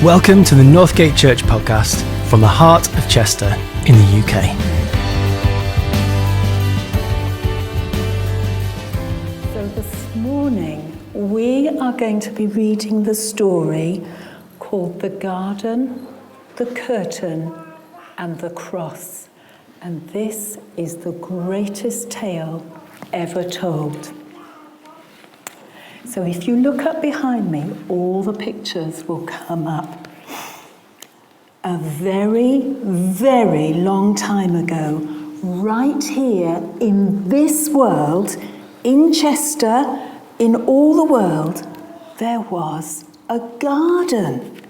Welcome to the Northgate Church podcast from the heart of Chester in the UK. So this morning we are going to be reading the story called The Garden, the Curtain and the Cross. And this is the greatest tale ever told. So if you look up behind me, all the pictures will come up. A very, very long time ago, right here in this world, in Chester, in all the world, there was a garden.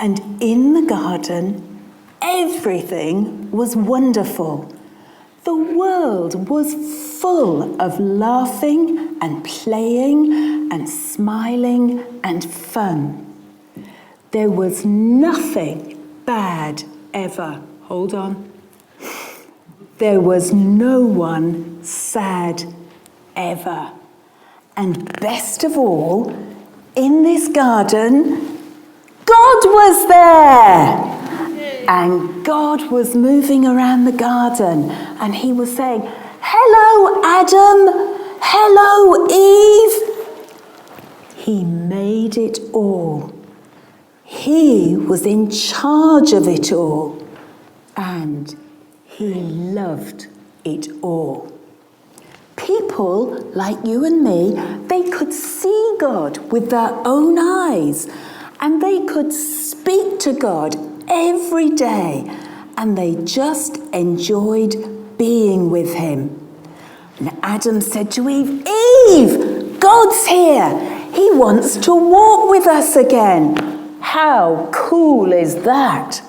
And in the garden, everything was wonderful. The world was full of laughing and playing and smiling and fun. There was nothing bad ever. Hold on. There was no one sad ever. And best of all, in this garden, God was there. And God was moving around the garden and he was saying, "Hello, Adam. Hello, Eve." He made it all. He was in charge of it all. And he loved it all. People like you and me, they could see God with their own eyes. And they could speak to God every day, and they just enjoyed being with him. And Adam said to Eve, "Eve, God's here. He wants to walk with us again. How cool is that?"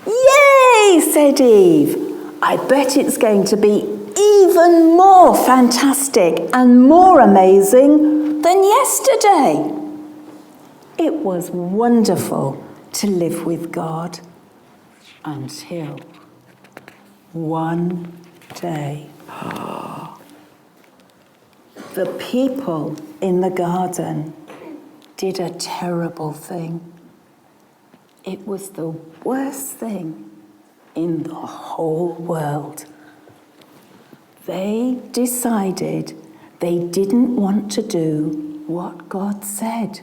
"Yay," said Eve. "I bet it's going to be even more fantastic and more amazing than yesterday." It was wonderful to live with God until one day. The people in the garden did a terrible thing. It was the worst thing in the whole world. They decided they didn't want to do what God said.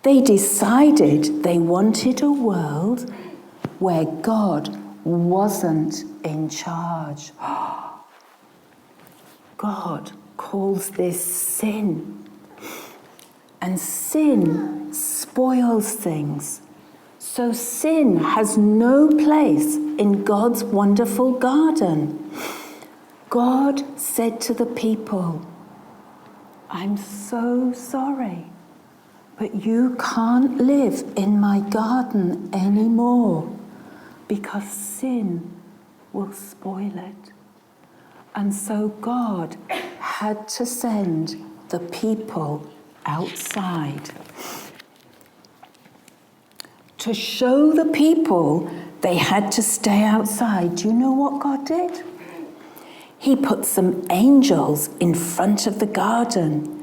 They decided they wanted a world where God wasn't in charge. God calls this sin. And sin spoils things. So sin has no place in God's wonderful garden. God said to the people, "I'm so sorry, but you can't live in my garden anymore because sin will spoil it." And so God had to send the people outside. To show the people they had to stay outside, do you know what God did? He put some angels in front of the garden.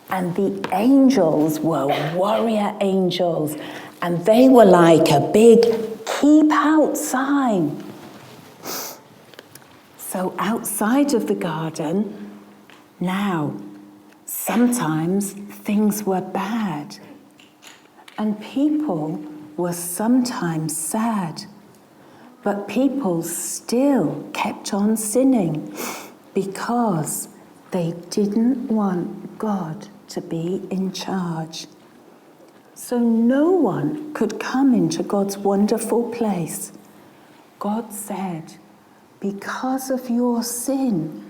And the angels were warrior angels. And they were like a big keep out sign. So outside of the garden, now, sometimes things were bad. And people were sometimes sad. But people still kept on sinning because they didn't want God to be in charge. So no one could come into God's wonderful place. God said, "Because of your sin,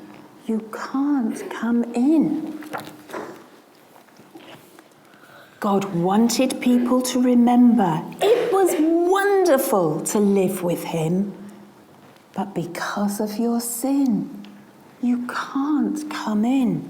you can't come in." God wanted people to remember it was wonderful to live with him, but because of your sin, you can't come in.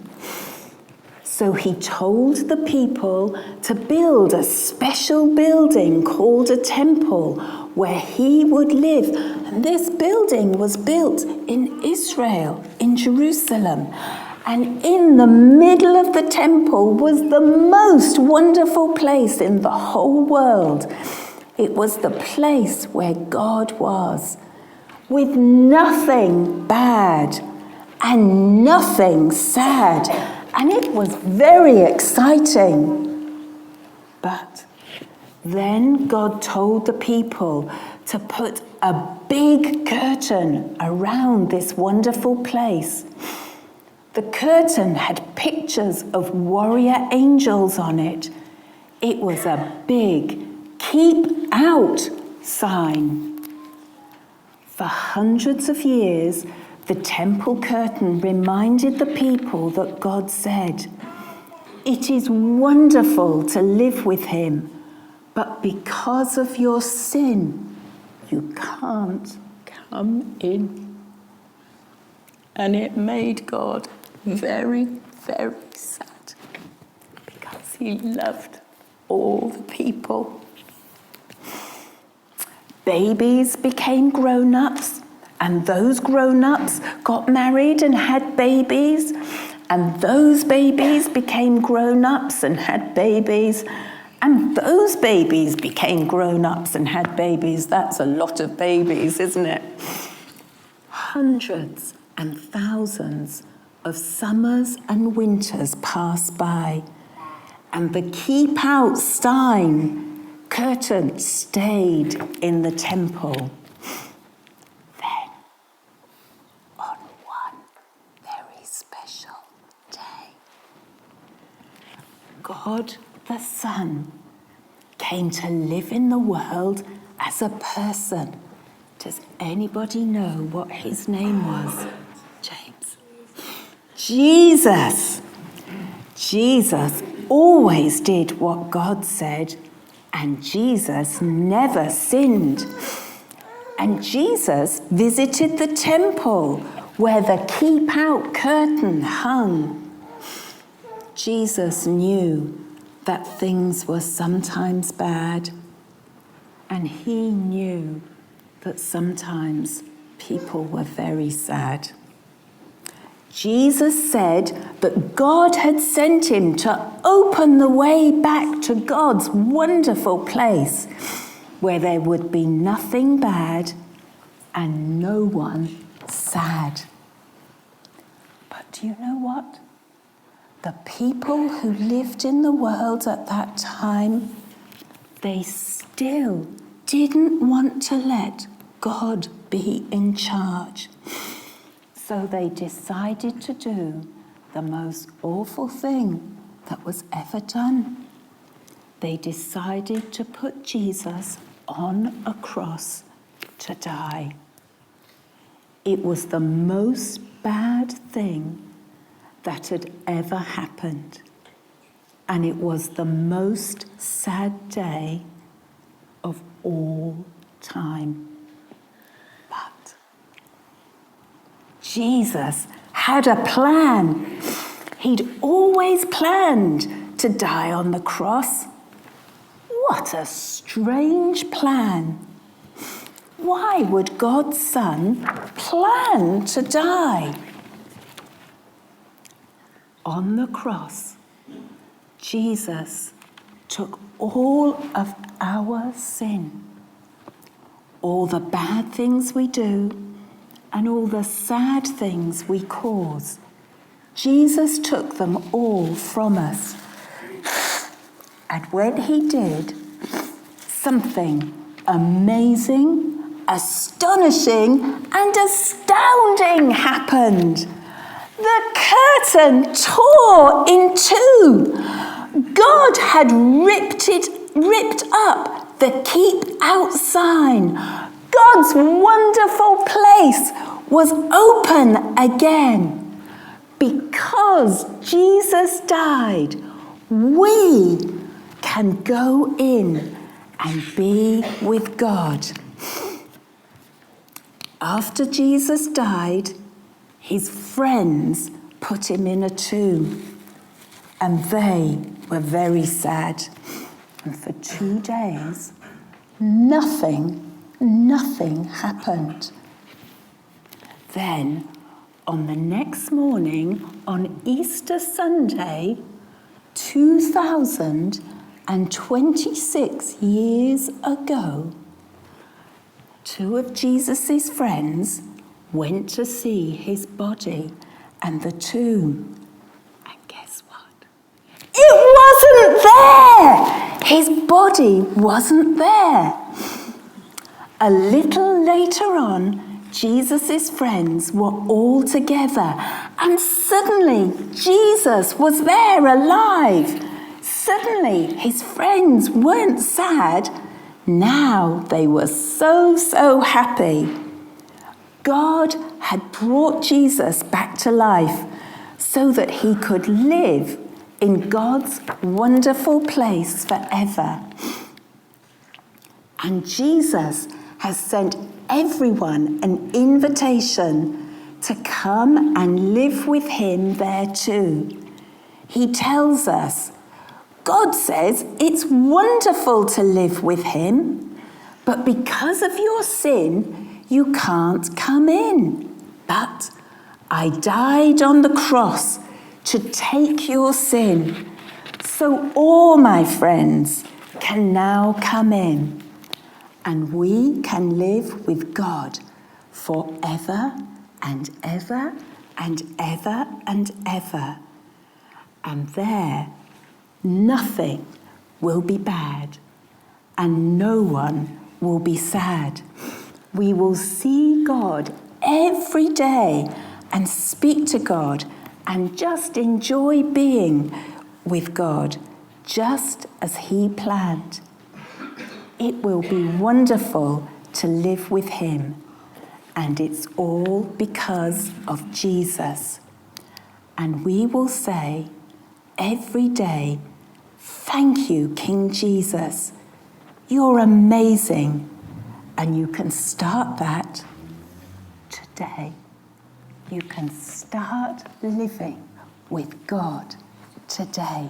So he told the people to build a special building called a temple where he would live. And this building was built in Israel, in Jerusalem. And in the middle of the temple was the most wonderful place in the whole world. It was the place where God was, with nothing bad and nothing sad. And it was very exciting. But then God told the people to put a big curtain around this wonderful place. The curtain had pictures of warrior angels on it. It was a big "Keep Out" sign. For hundreds of years, the temple curtain reminded the people that God said, "It is wonderful to live with him, but because of your sin, you can't come in." And it made God very, very sad, because he loved all the people. Babies became grown-ups, and those grown-ups got married and had babies, and those babies became grown-ups and had babies, and those babies became grown-ups and had babies. That's a lot of babies, isn't it? Hundreds and thousands of summers and winters passed by, and the "Keep Out" sign curtain stayed in the temple. Then, on one very special day, God the Son came to live in the world as a person. Does anybody know what his name was? James. Jesus. Jesus always did what God said, and Jesus never sinned. And Jesus visited the temple where the "Keep Out" curtain hung. Jesus knew that things were sometimes bad, and he knew that sometimes people were very sad. Jesus said that God had sent him to open the way back to God's wonderful place, where there would be nothing bad and no one sad. But do you know what? The people who lived in the world at that time, they still didn't want to let God be in charge. So they decided to do the most awful thing that was ever done. They decided to put Jesus on a cross to die. It was the most bad thing that had ever happened. And it was the most sad day of all time. But Jesus had a plan. He'd always planned to die on the cross. What a strange plan. Why would God's Son plan to die? On the cross, Jesus took all of our sin, all the bad things we do, and all the sad things we cause. Jesus took them all from us. And when he did, something amazing, astonishing, and astounding happened. The curtain tore in two. God had ripped up the "Keep Out" sign. God's wonderful place was open again. Because Jesus died, we can go in and be with God. After Jesus died, his friends put him in a tomb, and they were very sad. And for 2 days, nothing happened. Then, on the next morning, on Easter Sunday, 2026 years ago, two of Jesus' friends went to see his body and the tomb. And guess what? It wasn't there! His body wasn't there. A little later on, Jesus' friends were all together, and suddenly Jesus was there alive. Suddenly his friends weren't sad. Now they were so happy. God had brought Jesus back to life so that he could live in God's wonderful place forever. And Jesus has sent everyone an invitation to come and live with him there too. He tells us, God says it's wonderful to live with him, but because of your sin, you can't come in. But I died on the cross to take your sin, so all my friends can now come in. And we can live with God forever and ever and ever and ever. And there, nothing will be bad, and no one will be sad. We will see God every day and speak to God and just enjoy being with God, just as he planned. It will be wonderful to live with him, and it's all because of Jesus. And we will say every day, thank you, King Jesus. You're amazing. And you can start that today. You can start living with God today.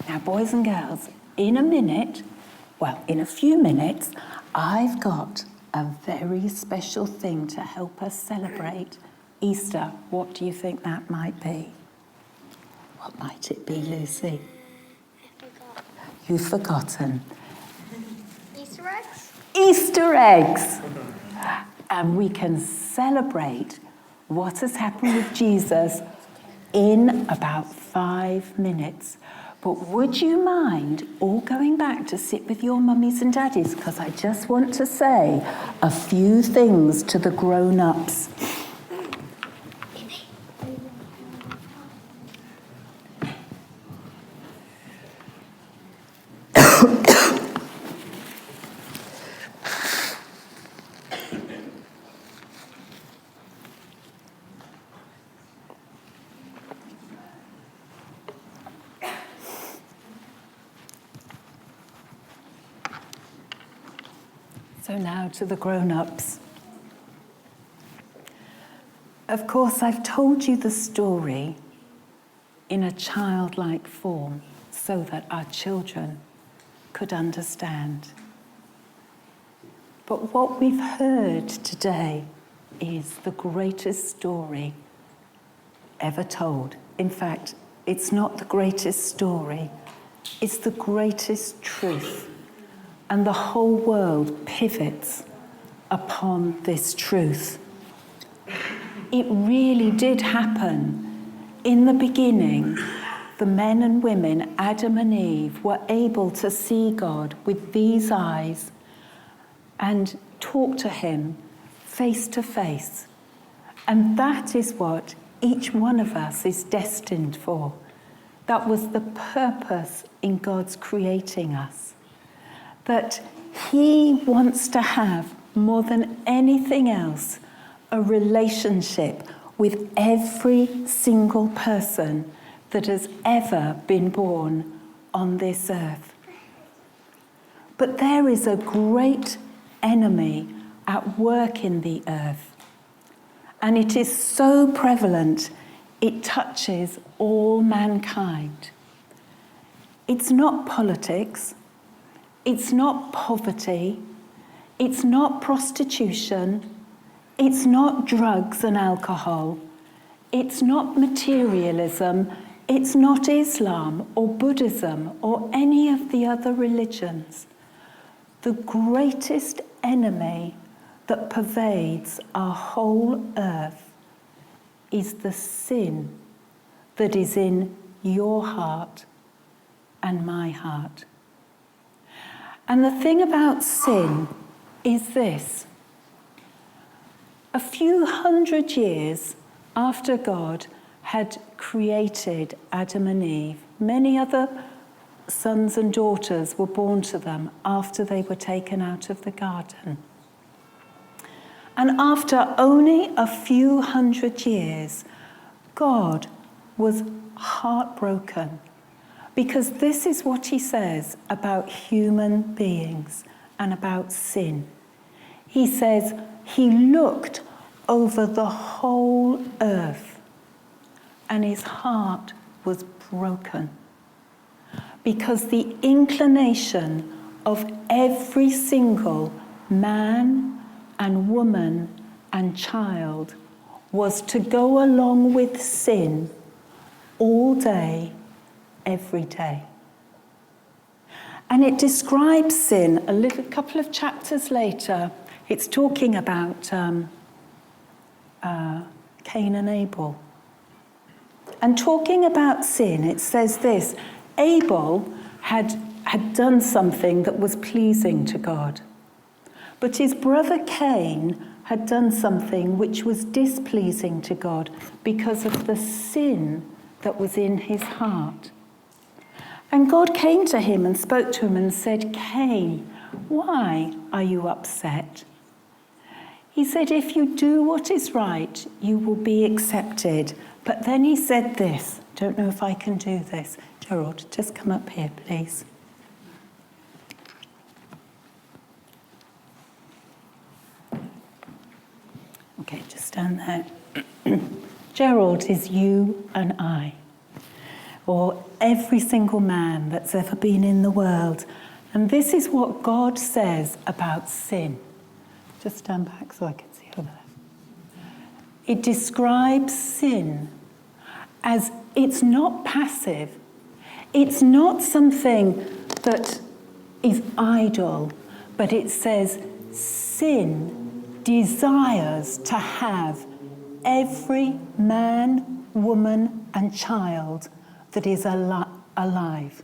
Now, boys and girls, in a few minutes, I've got a very special thing to help us celebrate Easter. What do you think that might be? What might it be, Lucy? I forgot. You've forgotten. Easter eggs? Easter eggs! And we can celebrate what has happened with Jesus in about 5 minutes. But would you mind all going back to sit with your mummies and daddies? Because I just want to say a few things to the grown-ups. So now to the grown-ups. Of course, I've told you the story in a childlike form so that our children could understand. But what we've heard today is the greatest story ever told. In fact, it's not the greatest story, it's the greatest truth. And the whole world pivots upon this truth. It really did happen. In the beginning, the men and women, Adam and Eve, were able to see God with these eyes and talk to him face to face. And that is what each one of us is destined for. That was the purpose in God's creating us. That he wants to have, more than anything else, a relationship with every single person that has ever been born on this earth. But there is a great enemy at work in the earth, and it is so prevalent it touches all mankind. It's not politics. It's not poverty, it's not prostitution, It's not drugs and alcohol. It's not materialism. It's not Islam or Buddhism or any of the other religions. The greatest enemy that pervades our whole earth is the sin that is in your heart and my heart. And the thing about sin is this. A few hundred years after God had created Adam and Eve, many other sons and daughters were born to them after they were taken out of the garden. And after only a few hundred years, God was heartbroken, because this is what he says about human beings and about sin. He says he looked over the whole earth and his heart was broken, because the inclination of every single man and woman and child was to go along with sin all day, every day. And it describes sin a couple of chapters later. It's talking about Cain and Abel. And talking about sin, it says this: Abel had done something that was pleasing to God, but his brother Cain had done something which was displeasing to God because of the sin that was in his heart. And God came to him and spoke to him and said, "Cain, why are you upset?" He said, "If you do what is right, you will be accepted." But then he said this, don't know if I can do this. Gerald, just come up here, please. Okay, just stand there. Gerald is you and I, or every single man that's ever been in the world. And this is what God says about sin. Just stand back so I can see over there. It describes sin as it's not passive. It's not something that is idle, but it says sin desires to have every man, woman, and child that is alive.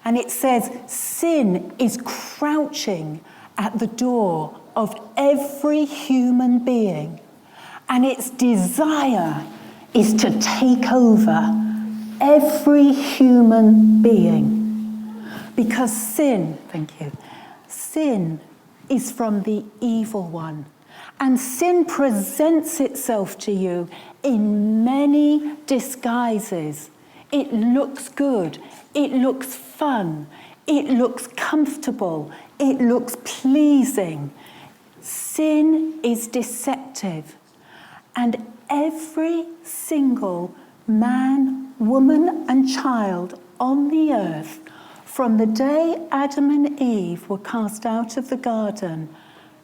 And it says sin is crouching at the door of every human being. And its desire is to take over every human being. Because sin is from the evil one. And sin presents itself to you in many disguises. It looks good, it looks fun, it looks comfortable, it looks pleasing. Sin is deceptive. And every single man, woman, and child on the earth, from the day Adam and Eve were cast out of the garden,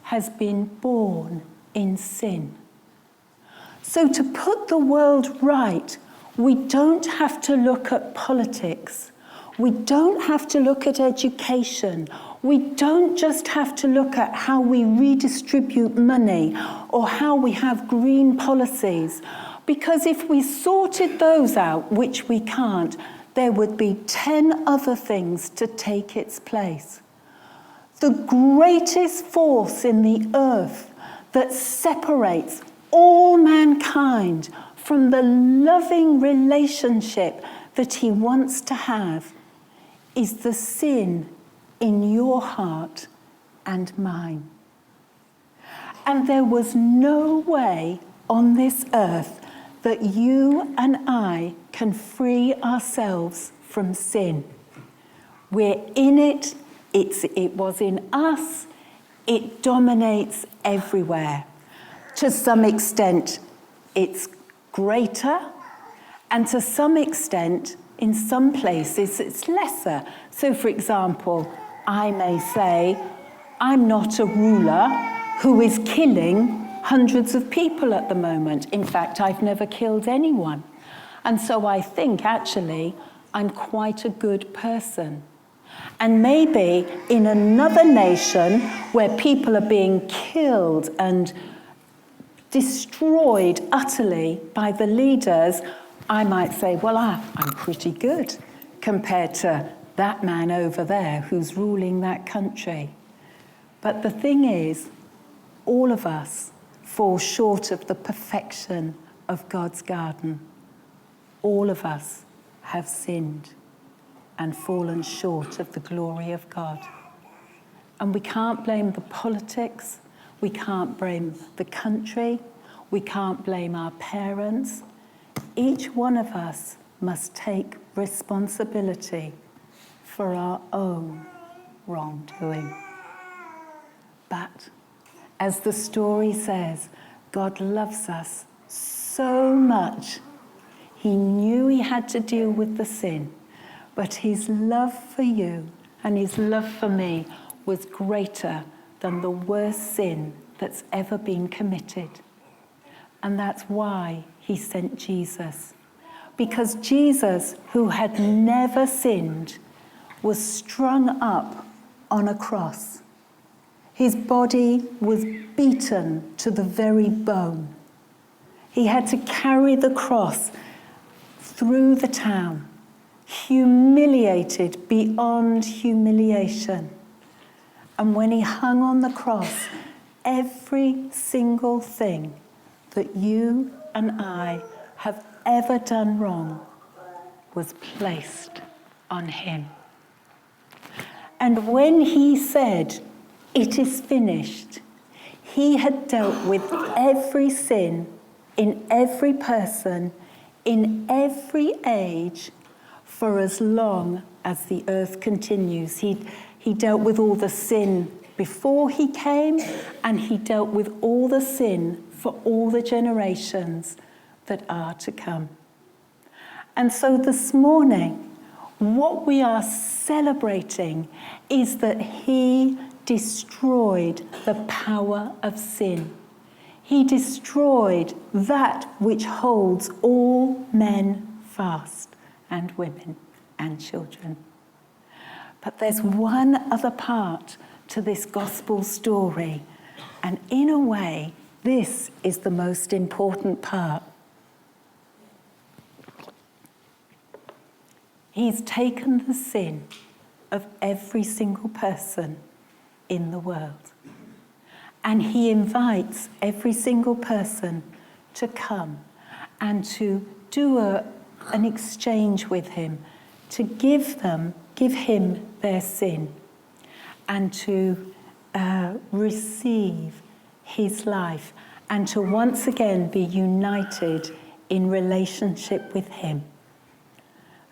has been born in sin. So to put the world right, we don't have to look at politics. We don't have to look at education. We don't just have to look at how we redistribute money or how we have green policies. Because if we sorted those out, which we can't, there would be 10 other things to take its place. The greatest force in the earth that separates all mankind from the loving relationship that he wants to have is the sin in your heart and mine. And there was no way on this earth that you and I can free ourselves from sin. We're in it, it was in us, it dominates everywhere. To some extent, it's greater, and to some extent, in some places, it's lesser. So, for example, I may say, I'm not a ruler who is killing hundreds of people at the moment. In fact, I've never killed anyone. And so I think, actually, I'm quite a good person. And maybe in another nation where people are being killed and destroyed utterly by the leaders, I might say, well, I'm pretty good compared to that man over there who's ruling that country. But the thing is, all of us fall short of the perfection of God's garden. All of us have sinned and fallen short of the glory of God. And we can't blame the politics, we can't blame the country, we can't blame our parents. Each one of us must take responsibility for our own wrongdoing. But as the story says, God loves us so much. He knew he had to deal with the sin, but his love for you and his love for me was greater than the worst sin that's ever been committed. And that's why he sent Jesus. Because Jesus, who had never sinned, was strung up on a cross. His body was beaten to the very bone. He had to carry the cross through the town, humiliated beyond humiliation. And when he hung on the cross, every single thing that you and I have ever done wrong was placed on him. And when he said, "It is finished," he had dealt with every sin in every person, in every age, for as long as the earth continues. He dealt with all the sin before he came, and he dealt with all the sin for all the generations that are to come. And so this morning, what we are celebrating is that he destroyed the power of sin. He destroyed that which holds all men fast, and women and children. But there's one other part to this gospel story, and in a way, this is the most important part. He's taken the sin of every single person in the world, and he invites every single person to come and to do an exchange with him, to give him their sin, and to receive his life, and to once again be united in relationship with him.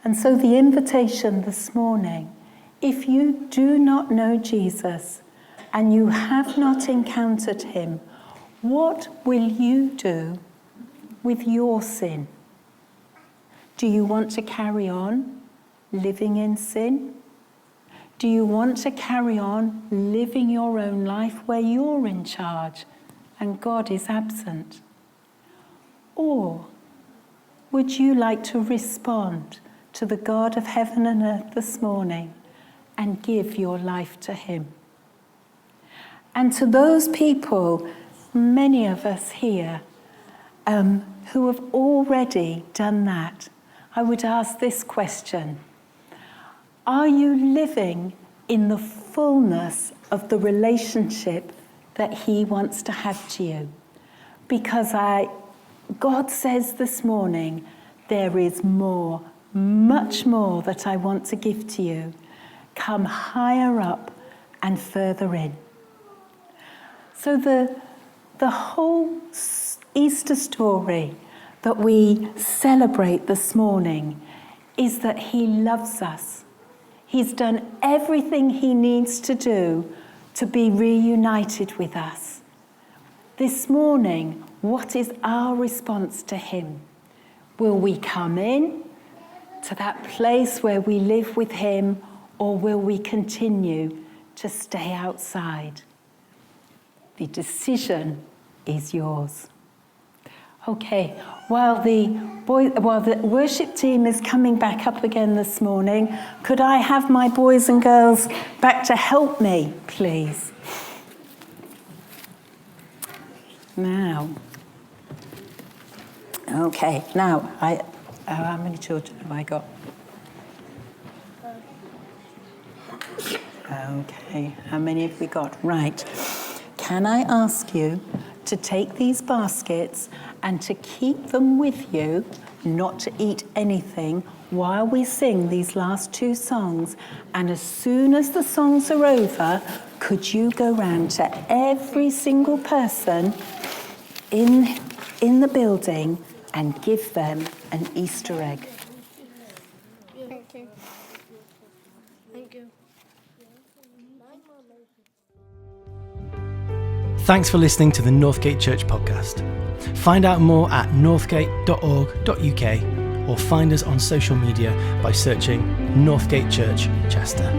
And so the invitation this morning, if you do not know Jesus and you have not encountered him, what will you do with your sin? Do you want to carry on living in sin? Do you want to carry on living your own life where you're in charge and God is absent? Or would you like to respond to the God of heaven and earth this morning and give your life to him? And to those people, many of us here, who have already done that, I would ask this question: are you living in the fullness of the relationship that he wants to have to you? Because God says this morning, there is more, much more that I want to give to you. Come higher up and further in. So the whole Easter story that we celebrate this morning is that he loves us. He's done everything he needs to do to be reunited with us. This morning, what is our response to him? Will we come in to that place where we live with him, or will we continue to stay outside? The decision is yours. Okay, while the worship team is coming back up again this morning, could I have my boys and girls back to help me, please? Now, okay, now, how many children have I got? Okay, how many have we got? Right. Can I ask you to take these baskets and to keep them with you, not to eat anything, while we sing these last two songs? And as soon as the songs are over, could you go round to every single person in the building and give them an Easter egg? Thank you. Thank you. Thanks for listening to the Northgate Church podcast. Find out more at northgate.org.uk or find us on social media by searching Northgate Church Chester.